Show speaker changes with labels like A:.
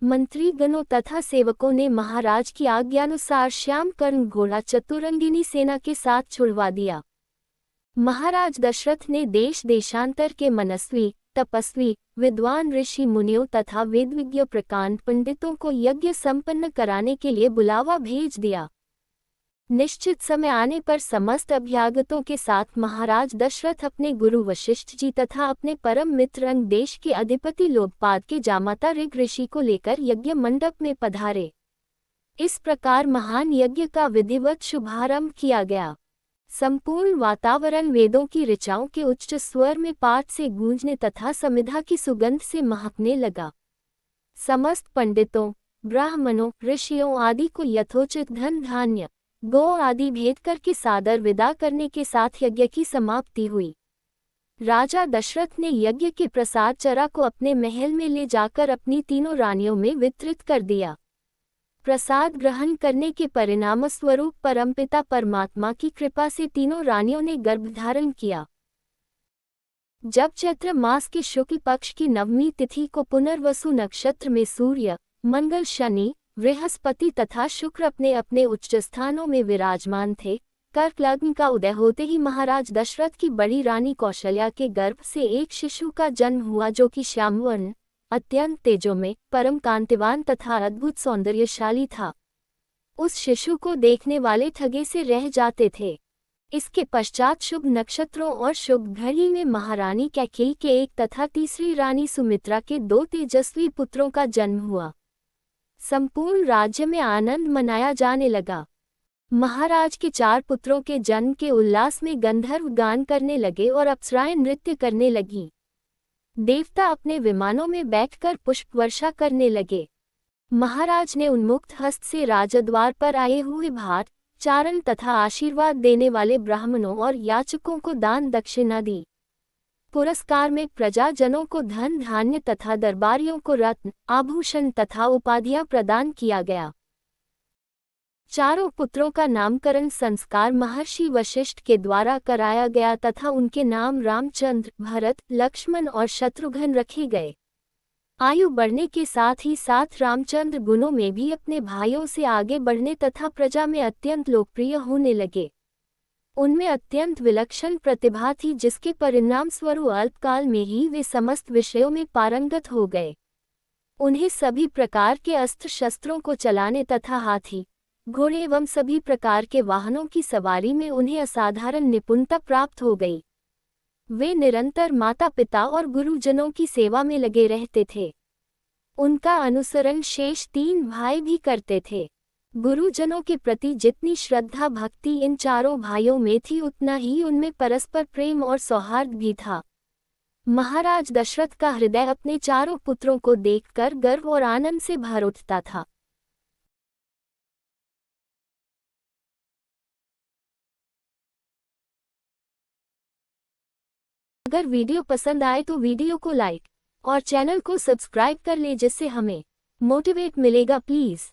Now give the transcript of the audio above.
A: मंत्री गणों तथा सेवकों ने महाराज की आज्ञानुसार श्याम कर्ण घोड़ा चतुरंगिनी सेना के साथ छुड़वा दिया। महाराज दशरथ ने देश देशांतर के मनस्वी, तपस्वी, विद्वान ऋषि मुनियों तथा वेदविज्ञ प्रकांड पंडितों को यज्ञ संपन्न कराने के लिए बुलावा भेज दिया। निश्चित समय आने पर समस्त अभ्यागतों के साथ महाराज दशरथ अपने गुरु वशिष्ठ जी तथा अपने परम मित्र अंग देश के अधिपति लोकपाद के जामाता ऋग ऋषि को लेकर यज्ञ मंडप में पधारे। इस प्रकार महान यज्ञ का विधिवत शुभारंभ किया गया। संपूर्ण वातावरण वेदों की ऋचाओं के उच्च स्वर में पाठ से गूंजने तथा समिधा की सुगंध से महकने लगा। समस्त पंडितों, ब्राह्मणों, ऋषियों आदि को यथोचित धन धान्य, गौ आदि भेंट करके सादर विदा करने के साथ यज्ञ की समाप्ति हुई। राजा दशरथ ने यज्ञ के प्रसाद चरा को अपने महल में ले जाकर अपनी तीनों रानियों में वितरित कर दिया। प्रसाद ग्रहण करने के परिणाम स्वरूप परमपिता परमात्मा की कृपा से तीनों रानियों ने गर्भधारण किया। जब चैत्र मास के शुक्ल पक्ष की नवमी तिथि को पुनर्वसु नक्षत्र में सूर्य, मंगल, शनि, बृहस्पति तथा शुक्र अपने अपने उच्च स्थानों में विराजमान थे, कर्क लग्न का उदय होते ही महाराज दशरथ की बड़ी रानी कौशल्या के गर्भ से एक शिशु का जन्म हुआ जो कि श्यामवर्ण, अत्यंत तेजोमय, परम कांतिवान तथा अद्भुत सौंदर्यशाली था। उस शिशु को देखने वाले ठगे से रह जाते थे। इसके पश्चात शुभ नक्षत्रों और शुभ घड़ी में महारानी कैकेयी के एक तथा तीसरी रानी सुमित्रा के 2 तेजस्वी पुत्रों का जन्म हुआ। संपूर्ण राज्य में आनंद मनाया जाने लगा। महाराज के 4 पुत्रों के जन्म के उल्लास में गंधर्व गान करने लगे और अप्सराएं नृत्य करने लगीं। देवता अपने विमानों में बैठकर पुष्प वर्षा करने लगे। महाराज ने उन्मुक्त हस्त से राजद्वार पर आए हुए भाट, चारण तथा आशीर्वाद देने वाले ब्राह्मणों और याचकों को दान दक्षिणा दी। पुरस्कार में प्रजाजनों को धन धान्य तथा दरबारियों को रत्न, आभूषण तथा उपाधियां प्रदान किया गया। चारों पुत्रों का नामकरण संस्कार महर्षि वशिष्ठ के द्वारा कराया गया तथा उनके नाम रामचंद्र, भरत, लक्ष्मण और शत्रुघ्न रखे गए। आयु बढ़ने के साथ ही साथ रामचंद्र गुणों में भी अपने भाइयों से आगे बढ़ने तथा प्रजा में अत्यंत लोकप्रिय होने लगे। उनमें अत्यंत विलक्षण प्रतिभा थी जिसके परिणाम स्वरूप अल्पकाल में ही वे समस्त विषयों में पारंगत हो गए। उन्हें सभी प्रकार के अस्त्र शस्त्रों को चलाने तथा हाथी, घोड़े एवं सभी प्रकार के वाहनों की सवारी में उन्हें असाधारण निपुणता प्राप्त हो गई। वे निरंतर माता पिता और गुरुजनों की सेवा में लगे रहते थे। उनका अनुसरण शेष 3 भाई भी करते थे। गुरुजनों के प्रति जितनी श्रद्धा भक्ति इन चारों भाइयों में थी उतना ही उनमें परस्पर प्रेम और सौहार्द भी था। महाराज दशरथ का हृदय अपने चारों पुत्रों को देखकर गर्व और आनंद से भर उठता था। अगर वीडियो पसंद आए तो वीडियो को लाइक और चैनल को सब्सक्राइब कर ले जिससे हमें मोटिवेट मिलेगा प्लीज़।